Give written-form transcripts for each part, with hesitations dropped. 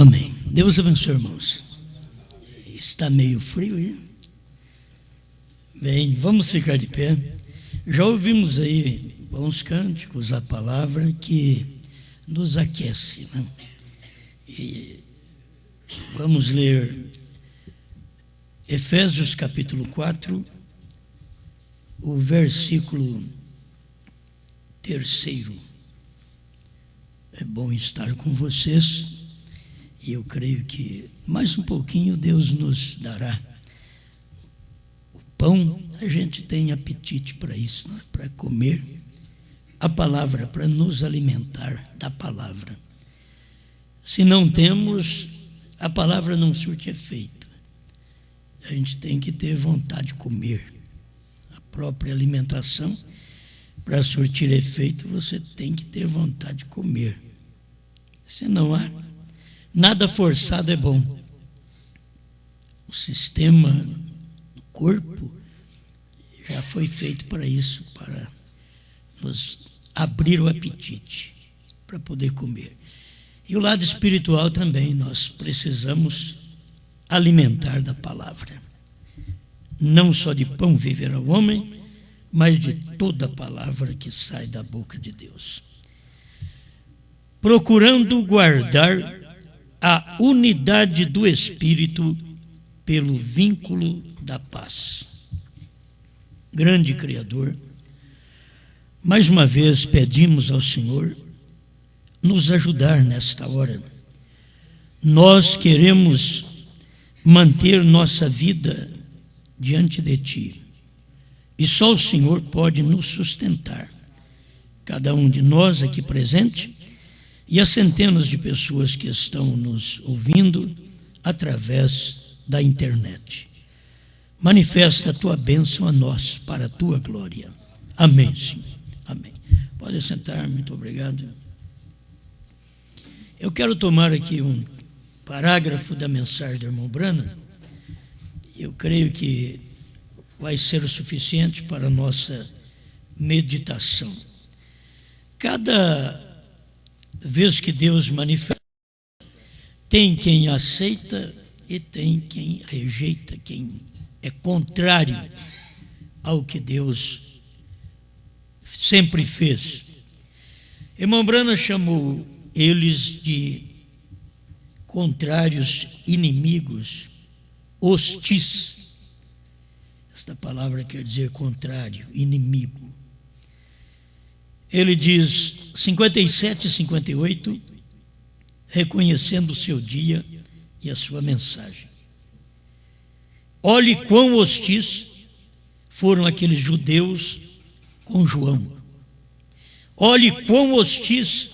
Amém. Deus abençoe, irmãos. Está meio frio, hein? Bem, vamos ficar de pé. Já ouvimos aí bons cânticos, a palavra que nos aquece, né? E vamos ler Efésios capítulo 4, o versículo 3. É bom estar com vocês. E eu creio que mais um pouquinho Deus nos dará o pão. A gente tem apetite para isso, né? Para comer a palavra, para nos alimentar da palavra. Se não temos, a palavra não surte efeito. A gente tem que ter vontade de comer. A própria alimentação, para surtir efeito, você tem que ter vontade de comer. Se não há, nada forçado é bom. O sistema do corpo já foi feito para isso, para nos abrir o apetite, para poder comer. E o lado espiritual também, nós precisamos alimentar da palavra. Não só de pão viverá o homem, mas de toda a palavra que sai da boca de Deus. Procurando guardar a unidade do Espírito pelo vínculo da paz. Grande Criador, mais uma vez pedimos ao Senhor nos ajudar nesta hora. Nós queremos manter nossa vida diante de Ti, e só o Senhor pode nos sustentar. Cada um de nós aqui presente e as centenas de pessoas que estão nos ouvindo através da internet. Manifesta a Tua bênção a nós, para a Tua glória. Amém, Senhor. Amém. Pode sentar, muito obrigado. Eu quero tomar aqui um parágrafo da mensagem do irmão Brana. Eu creio que vai ser o suficiente para a nossa meditação. Cada vez que Deus manifesta, tem quem aceita e tem quem rejeita, quem é contrário ao que Deus sempre fez. Irmão Brana chamou eles de contrários, inimigos, hostis. Esta palavra quer dizer contrário, inimigo. Ele diz, 57 e 58, reconhecendo o seu dia e a sua mensagem. Olhe quão hostis foram aqueles judeus com João. Olhe quão hostis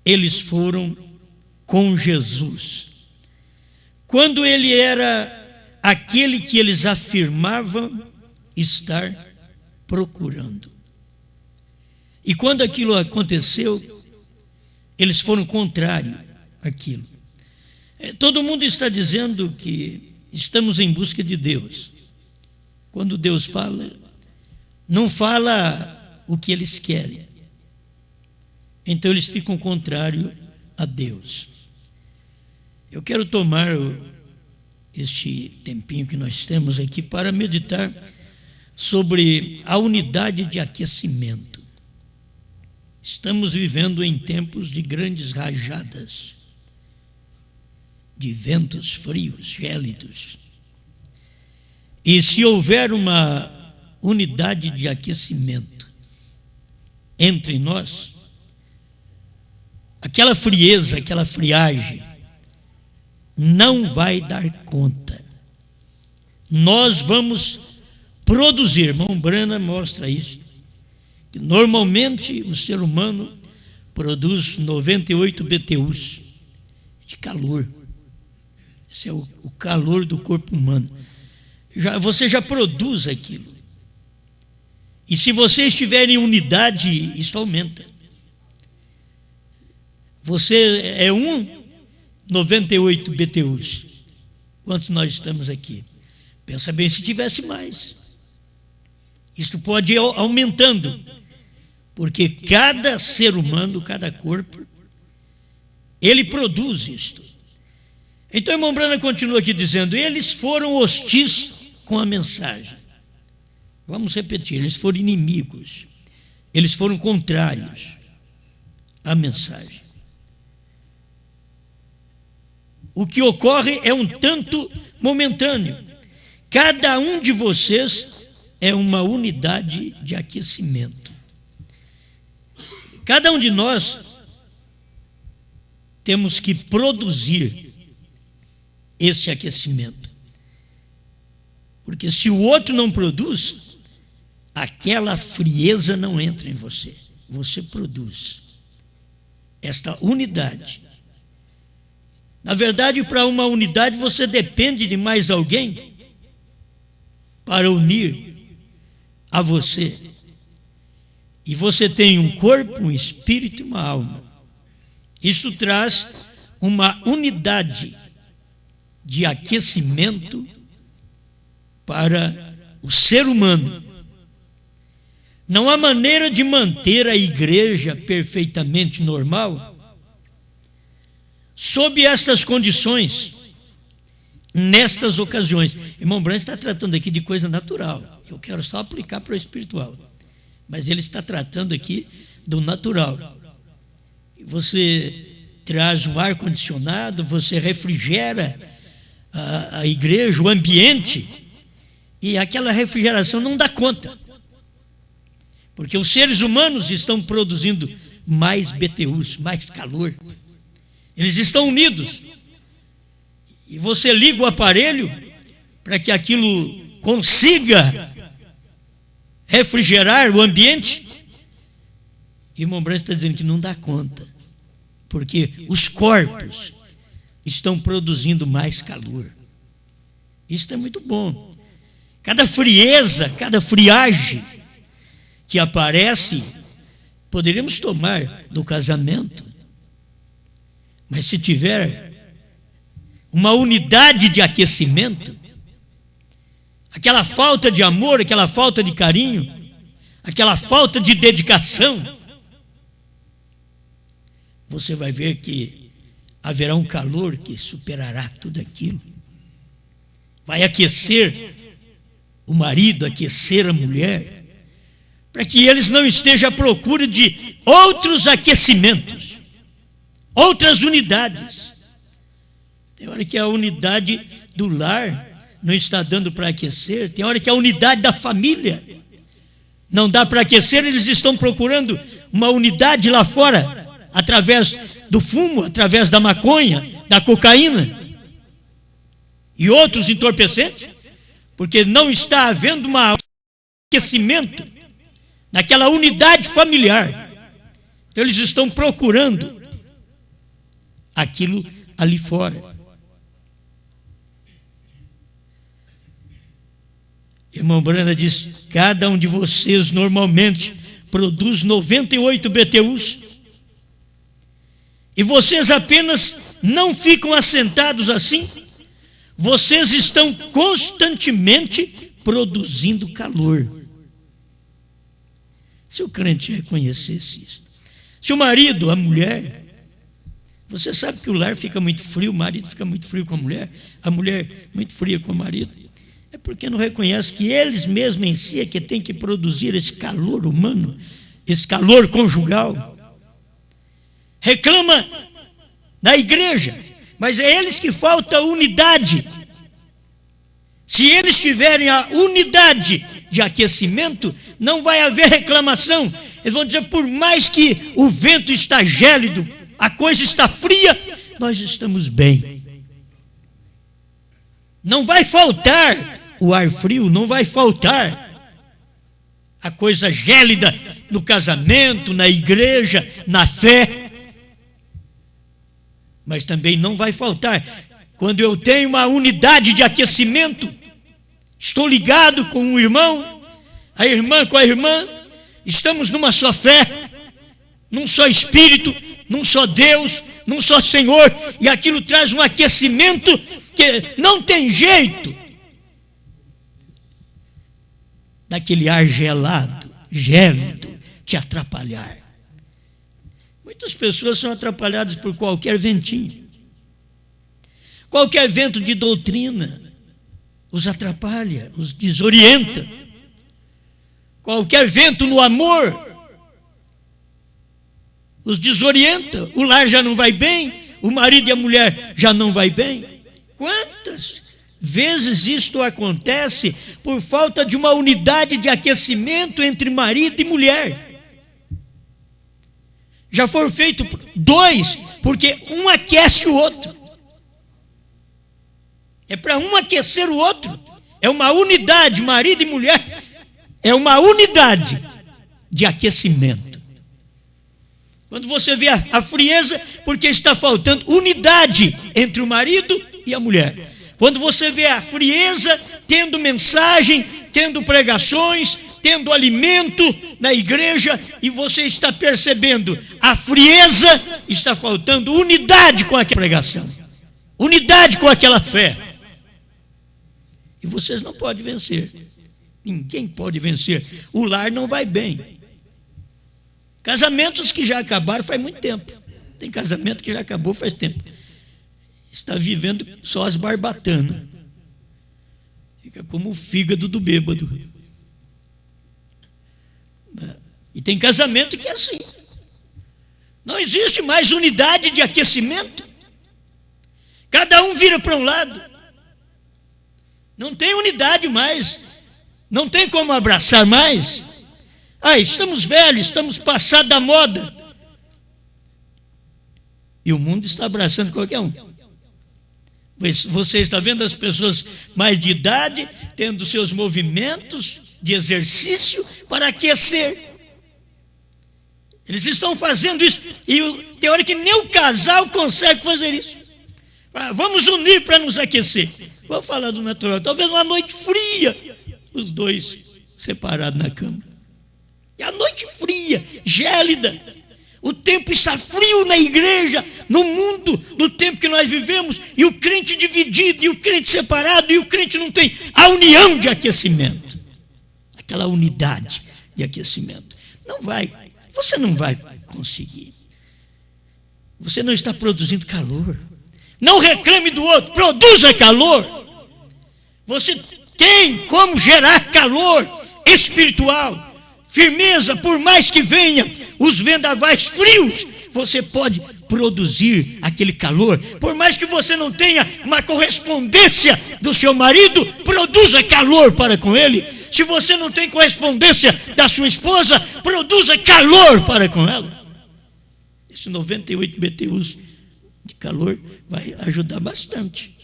eles foram com Jesus. Quando ele era aquele que eles afirmavam estar procurando. E quando aquilo aconteceu, eles foram contrários àquilo. Todo mundo está dizendo que estamos em busca de Deus. Quando Deus fala, não fala o que eles querem. Então eles ficam contrários a Deus. Eu quero tomar este tempinho que nós temos aqui para meditar sobre a unidade de aquecimento. Estamos vivendo em tempos de grandes rajadas, de ventos frios, gélidos. E se houver uma unidade de aquecimento entre nós, aquela frieza, aquela friagem, não vai dar conta. Nós vamos produzir, irmão Brana mostra isso, que normalmente o ser humano produz 98 BTUs de calor. Esse é o calor do corpo humano. Você já produz aquilo. E se você estiver em unidade, isso aumenta. Você é 98 BTUs. Quantos nós estamos aqui? Pensa bem se tivesse mais. Isto pode ir aumentando, porque cada ser humano, cada corpo, ele produz isto. Então, irmão Branham continua aqui dizendo: eles foram hostis com a mensagem. Vamos repetir: eles foram inimigos, eles foram contrários à mensagem. O que ocorre é um tanto momentâneo. Cada um de vocês é uma unidade de aquecimento. Cada um de nós temos que produzir esse aquecimento. Porque se o outro não produz, aquela frieza não entra em você. Você produz esta unidade. Na verdade, para uma unidade, você depende de mais alguém para unir a você. E você tem um corpo, um espírito e uma alma. Isso traz uma unidade de aquecimento para o ser humano. Não há maneira de manter a igreja perfeitamente normal sob estas condições, nestas ocasiões. Irmão Branham está tratando aqui de coisa natural. Eu quero só aplicar para o espiritual. Mas ele está tratando aqui do natural. Você traz um ar-condicionado, você refrigera a igreja, o ambiente, e aquela refrigeração não dá conta. Porque os seres humanos estão produzindo mais BTUs, mais calor. Eles estão unidos. E você liga o aparelho para que aquilo consiga refrigerar o ambiente. E o irmão Branham está dizendo que não dá conta. Porque os corpos estão produzindo mais calor. Isso é muito bom. Cada frieza, cada friagem que aparece, poderíamos tomar do casamento. Mas se tiver uma unidade de aquecimento, aquela falta de amor, aquela falta de carinho, aquela falta de dedicação, você vai ver que haverá um calor que superará tudo aquilo. Vai aquecer o marido, aquecer a mulher, para que eles não estejam à procura de outros aquecimentos, outras unidades. Tem hora que a unidade do lar não está dando para aquecer, tem hora que a unidade da família não dá para aquecer, eles estão procurando uma unidade lá fora, através do fumo, através da maconha, da cocaína e outros entorpecentes, porque não está havendo um aquecimento naquela unidade familiar. Então eles estão procurando aquilo ali fora. Irmão Branham diz: cada um de vocês normalmente produz 98 BTUs. E vocês apenas não ficam assentados assim. Vocês estão constantemente produzindo calor. Se o crente reconhecesse isso. Se o marido, a mulher, você sabe que o lar fica muito frio, o marido fica muito frio com a mulher muito fria com o marido. É porque não reconhece que eles mesmos em si é que tem que produzir esse calor humano, esse calor conjugal. Reclama da igreja, mas é eles que falta unidade. Se eles tiverem a unidade de aquecimento, não vai haver reclamação. Eles vão dizer: por mais que o vento está gélido, a coisa está fria, nós estamos bem. Não vai faltar o ar frio, não vai faltar a coisa gélida no casamento, na igreja, na fé. Mas também não vai faltar, quando eu tenho uma unidade de aquecimento, estou ligado com um irmão, a irmã com a irmã, estamos numa só fé, num só Espírito, num só Deus, num só Senhor, e aquilo traz um aquecimento que não tem jeito daquele ar gelado, gélido, te atrapalhar. Muitas pessoas são atrapalhadas por qualquer ventinho. Qualquer vento de doutrina os atrapalha, os desorienta. Qualquer vento no amor os desorienta. O lar já não vai bem, o marido e a mulher já não vai bem. Quantas vezes isto acontece por falta de uma unidade de aquecimento entre marido e mulher? Já foram feitos dois, porque um aquece o outro. É para um aquecer o outro. É uma unidade, marido e mulher, é uma unidade de aquecimento. Quando você vê a frieza, porque está faltando unidade entre o marido e a mulher. Quando você vê a frieza, tendo mensagem, tendo pregações, tendo alimento na igreja, e você está percebendo a frieza, está faltando unidade com aquela pregação, unidade com aquela fé. E vocês não podem vencer. Ninguém pode vencer. O lar não vai bem. Casamentos que já acabaram faz muito tempo. Tem casamento que já acabou faz tempo. Está vivendo só as barbatanas. Fica como o fígado do bêbado. E tem casamento que é assim. Não existe mais unidade de aquecimento. Cada um vira para um lado. Não tem unidade mais. Não tem como abraçar mais. Estamos velhos, estamos passados da moda. E o mundo está abraçando qualquer um. Você está vendo as pessoas mais de idade tendo seus movimentos de exercício para aquecer. Eles estão fazendo isso. E tem hora que nem o casal consegue fazer isso. Vamos unir para nos aquecer. Vamos falar do natural. Talvez uma noite fria, os dois separados na cama. E a noite fria, gélida. O tempo está frio na igreja, no mundo, no tempo que nós vivemos, e o crente dividido, e o crente separado, e o crente não tem a união de aquecimento. Aquela unidade de aquecimento. Você não vai conseguir. Você não está produzindo calor. Não reclame do outro, produza calor. Você tem como gerar calor espiritual. Firmeza, por mais que venha os vendavais frios, você pode produzir aquele calor. Por mais que você não tenha uma correspondência do seu marido, produza calor para com ele. Se você não tem correspondência da sua esposa, produza calor para com ela. Esses 98 BTUs de calor vai ajudar bastante.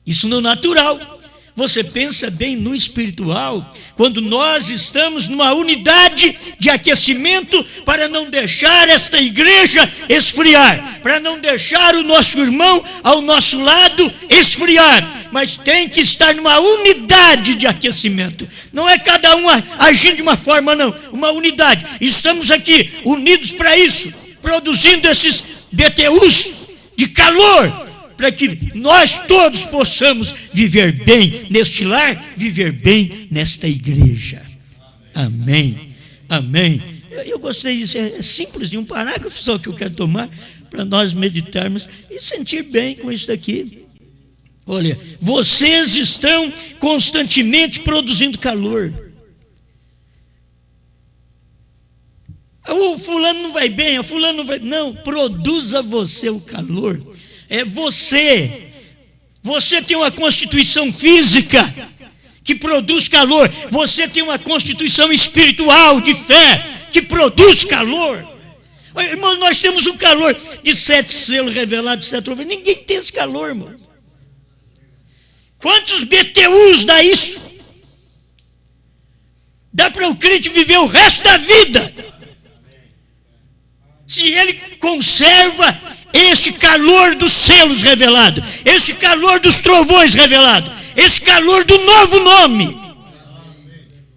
Isso no natural. Você pensa bem no espiritual, quando nós estamos numa unidade de aquecimento para não deixar esta igreja esfriar, para não deixar o nosso irmão ao nosso lado esfriar, mas tem que estar numa unidade de aquecimento. Não é cada um agindo de uma forma, não, uma unidade. Estamos aqui unidos para isso, produzindo esses BTUs de calor, para que nós todos possamos viver bem neste lar, viver bem nesta igreja. Amém. Amém. Eu gostei disso, é simples, um parágrafo só que eu quero tomar para nós meditarmos e sentir bem com isso daqui. Olha, vocês estão constantemente produzindo calor. O fulano não vai bem, a fulano não vai... Não, produza você o calor. É você. Você tem uma constituição física que produz calor. Você tem uma constituição espiritual de fé que produz calor. Irmão, nós temos um calor de 7 selos revelados, 7 troveços. Ninguém tem esse calor, irmão. Quantos BTUs dá isso? Dá para o crente viver o resto da vida. Se ele conserva este calor dos selos revelados, este calor dos trovões revelados, este calor do novo nome.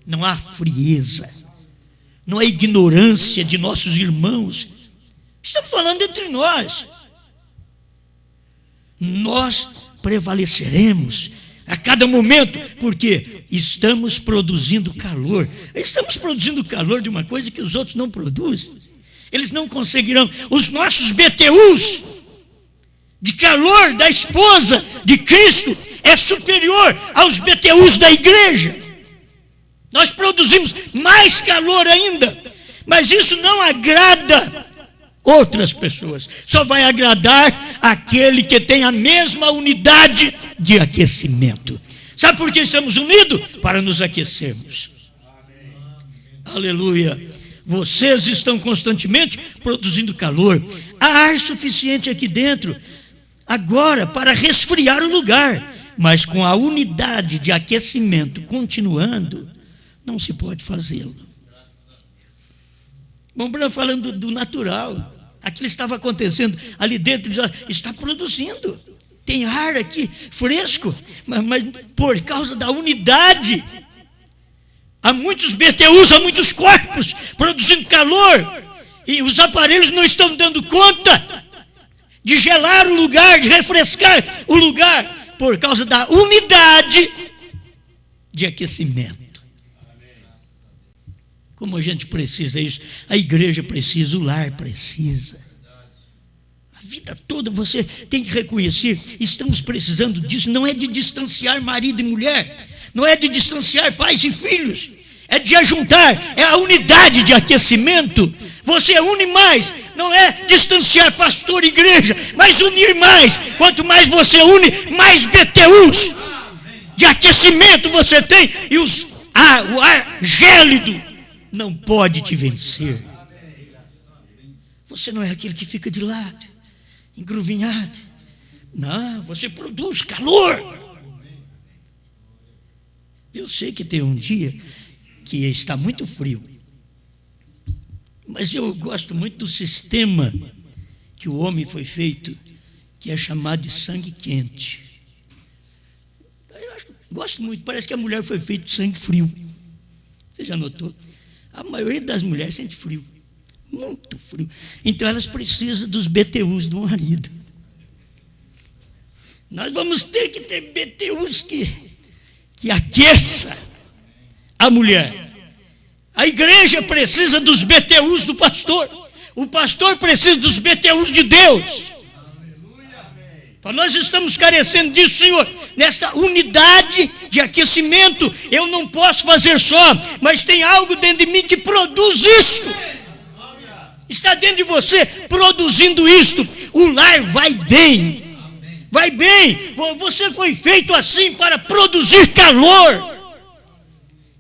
Não há frieza, não há ignorância de nossos irmãos. Estamos falando entre nós. Nós prevaleceremos a cada momento, porque estamos produzindo calor. Estamos produzindo calor de uma coisa que os outros não produzem. Eles não conseguirão. Os nossos BTUs de calor da esposa de Cristo é superior aos BTUs da igreja. Nós produzimos mais calor ainda, mas isso não agrada outras pessoas. Só vai agradar aquele que tem a mesma unidade de aquecimento. Sabe por que estamos unidos? Para nos aquecermos. Aleluia. Vocês estão constantemente produzindo calor. Há ar suficiente aqui dentro agora para resfriar o lugar, mas com a unidade de aquecimento continuando, não se pode fazê-lo. Bom, falando do natural, aquilo estava acontecendo ali dentro, está produzindo, tem ar aqui fresco, mas por causa da unidade, há muitos BTUs, há muitos corpos produzindo calor, e os aparelhos não estão dando conta de gelar o lugar, de refrescar o lugar, por causa da unidade de aquecimento. Como a gente precisa isso, a igreja precisa, o lar precisa. A vida toda você tem que reconhecer, estamos precisando disso, não é de distanciar marido e mulher, não é de distanciar pais e filhos, é de ajuntar, é a unidade de aquecimento. Você une mais, não é distanciar pastor e igreja, mas unir mais. Quanto mais você une, mais BTUs de aquecimento você tem, e o ar gélido não pode te vencer. Você não é aquele que fica de lado, engruvinhado. Não, você produz calor. Eu sei que tem um dia que está muito frio, mas eu gosto muito do sistema que o homem foi feito, que é chamado de sangue quente. Eu gosto muito, parece que a mulher foi feita de sangue frio. Você já notou? A maioria das mulheres sente frio, muito frio. Então elas precisam dos BTUs do marido. Nós vamos ter que ter BTUs que aqueça a mulher. A igreja precisa dos BTUs do pastor. O pastor precisa dos BTUs de Deus. Nós estamos carecendo disso, Senhor, nesta unidade de aquecimento. Eu não posso fazer só, mas tem algo dentro de mim que produz isto. Está dentro de você produzindo isto. O lar vai bem. Vai bem. Você foi feito assim para produzir calor.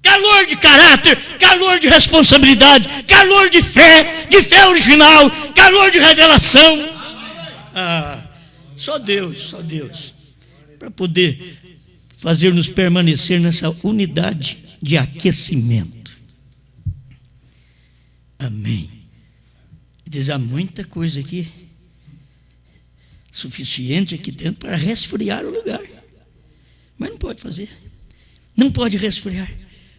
Calor de caráter, calor de responsabilidade, calor de fé original, calor de revelação. Só Deus, para poder fazer-nos permanecer nessa unidade de aquecimento. Amém. Diz, há muita coisa aqui, suficiente aqui dentro para resfriar o lugar. Mas não pode fazer, não pode resfriar,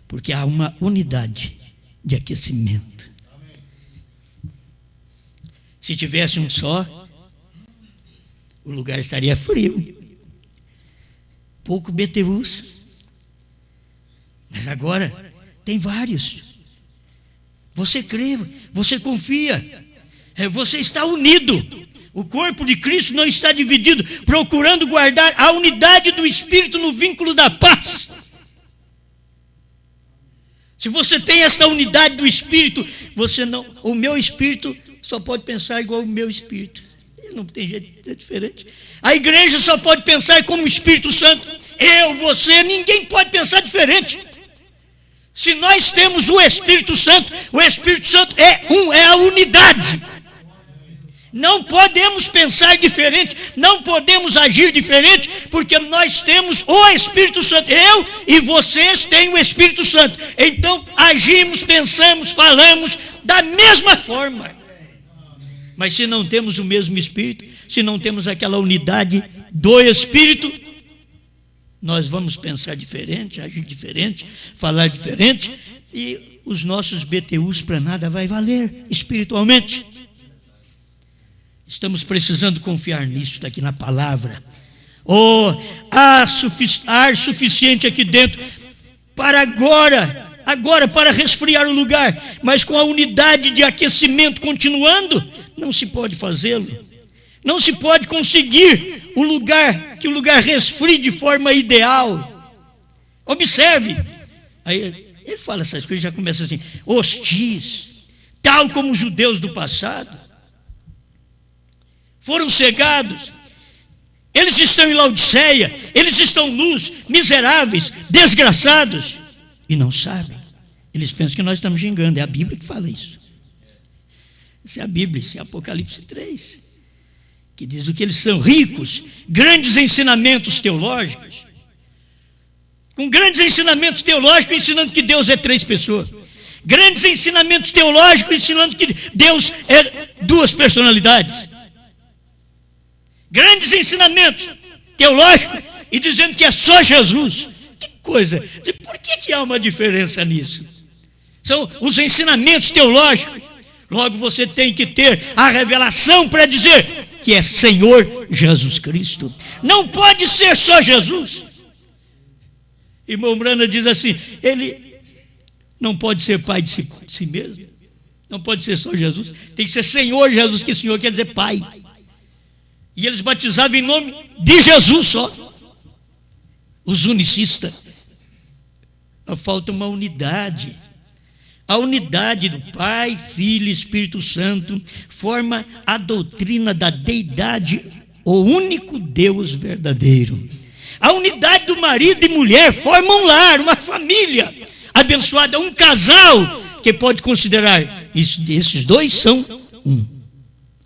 porque há uma unidade de aquecimento. Se tivesse um só, o lugar estaria frio, pouco BTUs, mas agora tem vários. Você crê, você confia, você está unido. O corpo de Cristo não está dividido, procurando guardar a unidade do Espírito no vínculo da paz. Se você tem essa unidade do Espírito, o meu espírito só pode pensar igual o meu espírito. Não tem jeito, é diferente. A igreja só pode pensar como o Espírito Santo. Eu, você, ninguém pode pensar diferente. Se nós temos o Espírito Santo é a unidade. Não podemos pensar diferente, não podemos agir diferente, porque nós temos o Espírito Santo. Eu e vocês têm o Espírito Santo. Então agimos, pensamos, falamos da mesma forma. Mas se não temos o mesmo Espírito, se não temos aquela unidade do Espírito, nós vamos pensar diferente, agir diferente, falar diferente, e os nossos BTUs para nada vai valer espiritualmente. Estamos precisando confiar nisso daqui na palavra. Há ar suficiente aqui dentro para agora para resfriar o lugar, mas com a unidade de aquecimento continuando, não se pode fazê-lo. Não se pode conseguir que o lugar resfrie de forma ideal. Observe. Aí ele fala essas coisas, já começa assim: hostis, tal como os judeus do passado, foram cegados. Eles estão em Laodiceia, eles estão nus, miseráveis, desgraçados, e não sabem. Eles pensam que nós estamos xingando. É a Bíblia que fala isso. Isso é a Bíblia, isso é Apocalipse 3, que diz o que eles são: ricos, grandes ensinamentos teológicos, com grandes ensinamentos teológicos ensinando que Deus é 3 pessoas, grandes ensinamentos teológicos ensinando que Deus é 2 personalidades, grandes ensinamentos teológicos e dizendo que é só Jesus. Que coisa! Por que há uma diferença nisso? São os ensinamentos teológicos. Logo você tem que ter a revelação para dizer que é Senhor Jesus Cristo. Não pode ser só Jesus. Irmão Brana diz assim: ele não pode ser pai de si mesmo. Não pode ser só Jesus. Tem que ser Senhor Jesus, que Senhor quer dizer Pai. E eles batizavam em nome de Jesus só. Os unicistas. Falta uma unidade. A unidade do Pai, Filho e Espírito Santo forma a doutrina da deidade, o único Deus verdadeiro. A unidade do marido e mulher forma um lar, uma família abençoada, um casal que pode considerar esses 2 são um.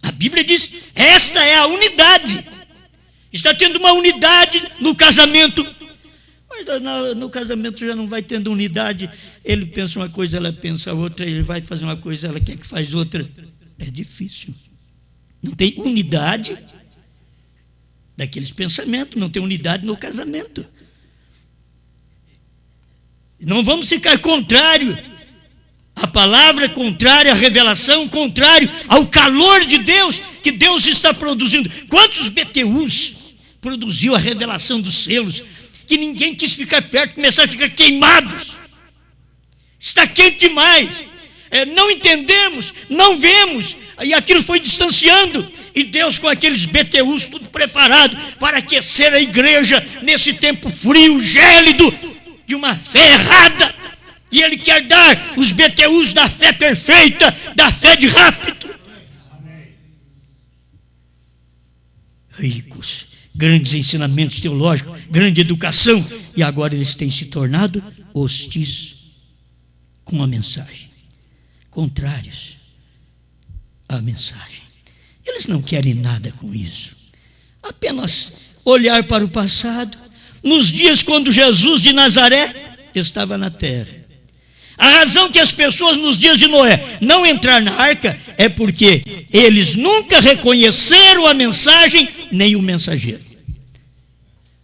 A Bíblia diz: esta é a unidade. Está tendo uma unidade no casamento. Mas no casamento já não vai tendo unidade. Ele pensa uma coisa, ela pensa outra. Ele vai fazer uma coisa, ela quer que faz outra. É difícil. Não tem unidade daqueles pensamentos. Não tem unidade no casamento. Não vamos ficar contrário à palavra, contrário à revelação, contrário ao calor de Deus que Deus está produzindo. Quantos BTUs produziu a revelação dos selos, que ninguém quis ficar perto, começaram a ficar queimados. Está quente demais. Não entendemos, não vemos, e aquilo foi distanciando. E Deus, com aqueles BTUs tudo preparado para aquecer a igreja nesse tempo frio, gélido, de uma fé errada. E Ele quer dar os BTUs da fé perfeita, da fé de rápido. Ricos, grandes ensinamentos teológicos, grande educação, e agora eles têm se tornado hostis com a mensagem, contrários à mensagem. Eles não querem nada com isso, apenas olhar para o passado, nos dias quando Jesus de Nazaré estava na terra. A razão que as pessoas nos dias de Noé não entraram na arca é porque eles nunca reconheceram a mensagem nem o mensageiro.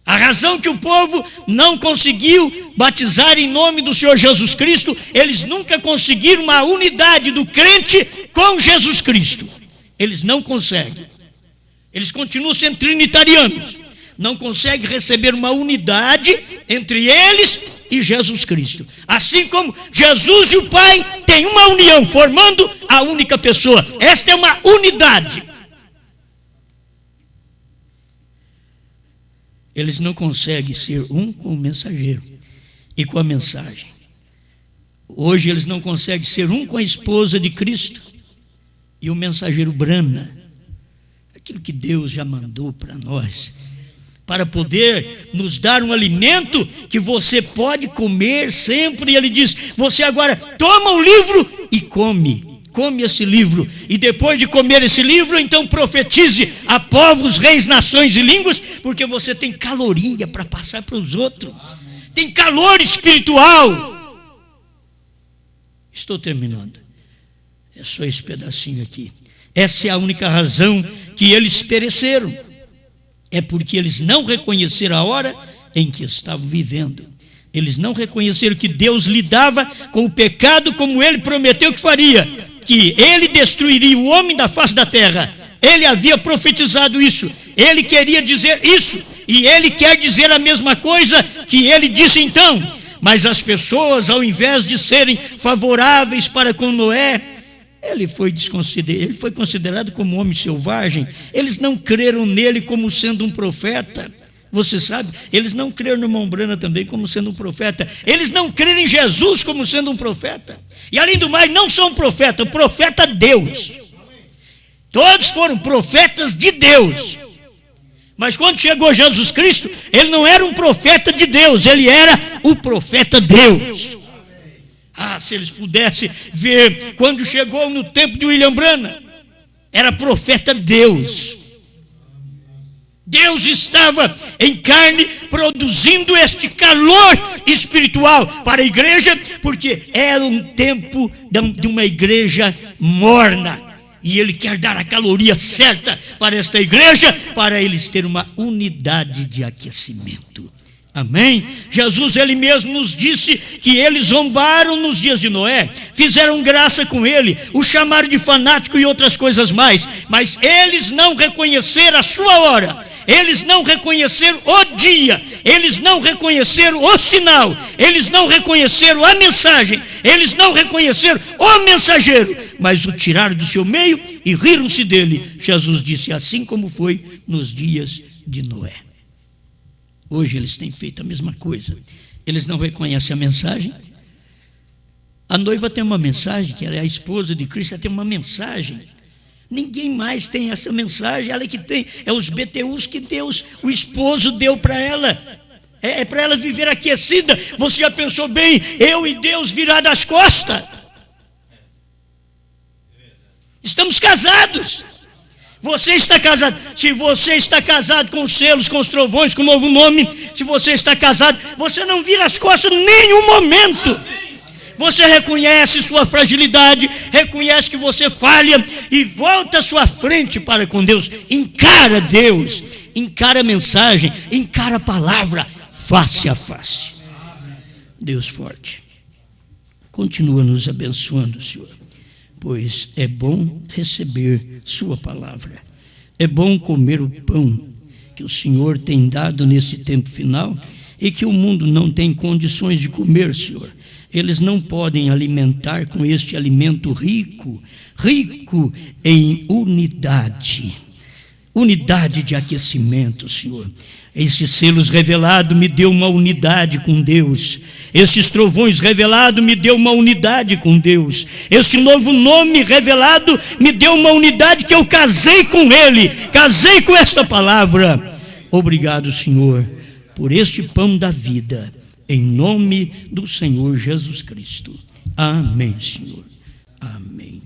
A razão que o povo não conseguiu batizar em nome do Senhor Jesus Cristo, eles nunca conseguiram uma unidade do crente com Jesus Cristo. Eles não conseguem. Eles continuam sendo trinitarianos. Não conseguem receber uma unidade entre eles e Jesus Cristo. Assim como Jesus e o Pai têm uma união, formando a única pessoa. Esta é uma unidade. Eles não conseguem ser um com o mensageiro e com a mensagem. Hoje eles não conseguem ser um com a esposa de Cristo e o mensageiro Brana. Aquilo que Deus já mandou para nós, para poder nos dar um alimento que você pode comer sempre. E Ele diz: você agora toma o livro e come esse livro, e depois de comer esse livro, então profetize a povos, reis, nações e línguas, porque você tem caloria para passar para os outros. Tem calor espiritual. Estou terminando. É só esse pedacinho aqui. Essa é a única razão que eles pereceram. É porque eles não reconheceram a hora em que estavam vivendo. Eles não reconheceram que Deus lidava com o pecado como Ele prometeu que faria, que Ele destruiria o homem da face da terra. Ele havia profetizado isso. Ele queria dizer isso. E Ele quer dizer a mesma coisa que Ele disse então. Mas as pessoas, ao invés de serem favoráveis para com Noé, Ele foi considerado como um homem selvagem. Eles não creram nele como sendo um profeta. Você sabe, eles não creram no irmão Branham também como sendo um profeta. Eles não creram em Jesus como sendo um profeta. E além do mais, não são profeta, o profeta Deus. Todos foram profetas de Deus. Mas quando chegou Jesus Cristo, ele não era um profeta de Deus, ele era o profeta Deus. Se eles pudessem ver, quando chegou no tempo de William Branham, era profeta Deus. Deus estava em carne produzindo este calor espiritual para a igreja, porque era um tempo de uma igreja morna. E ele quer dar a caloria certa para esta igreja, para eles terem uma unidade de aquecimento. Amém? Jesus, ele mesmo nos disse que eles zombaram nos dias de Noé, fizeram graça com ele, o chamaram de fanático e outras coisas mais, mas eles não reconheceram a sua hora, eles não reconheceram o dia, eles não reconheceram o sinal, eles não reconheceram a mensagem, eles não reconheceram o mensageiro, mas o tiraram do seu meio e riram-se dele. Jesus disse, assim como foi nos dias de Noé. Hoje eles têm feito a mesma coisa. Eles não reconhecem a mensagem. A noiva tem uma mensagem, que ela é a esposa de Cristo, ela tem uma mensagem. Ninguém mais tem essa mensagem, ela que tem, é os BTUs que Deus, o esposo deu para ela. É para ela viver aquecida. Você já pensou bem, eu e Deus virar as costas? Estamos casados. Você está casado. Se você está casado com os selos, com os trovões, com o novo nome, se você está casado, você não vira as costas em nenhum momento. Você reconhece sua fragilidade, reconhece que você falha e volta a sua frente para com Deus. Encara Deus, encara a mensagem, encara a palavra, face a face. Deus forte, continua nos abençoando, Senhor. Pois é bom receber sua palavra, é bom comer o pão que o Senhor tem dado nesse tempo final e que o mundo não tem condições de comer, Senhor. Eles não podem alimentar com este alimento rico em unidade de aquecimento, Senhor. Esses selos revelados me deu uma unidade com Deus. Esses trovões revelados me deu uma unidade com Deus. Esse novo nome revelado me deu uma unidade que eu casei com Ele. Casei com esta palavra. Obrigado, Senhor, por este pão da vida. Em nome do Senhor Jesus Cristo. Amém, Senhor. Amém.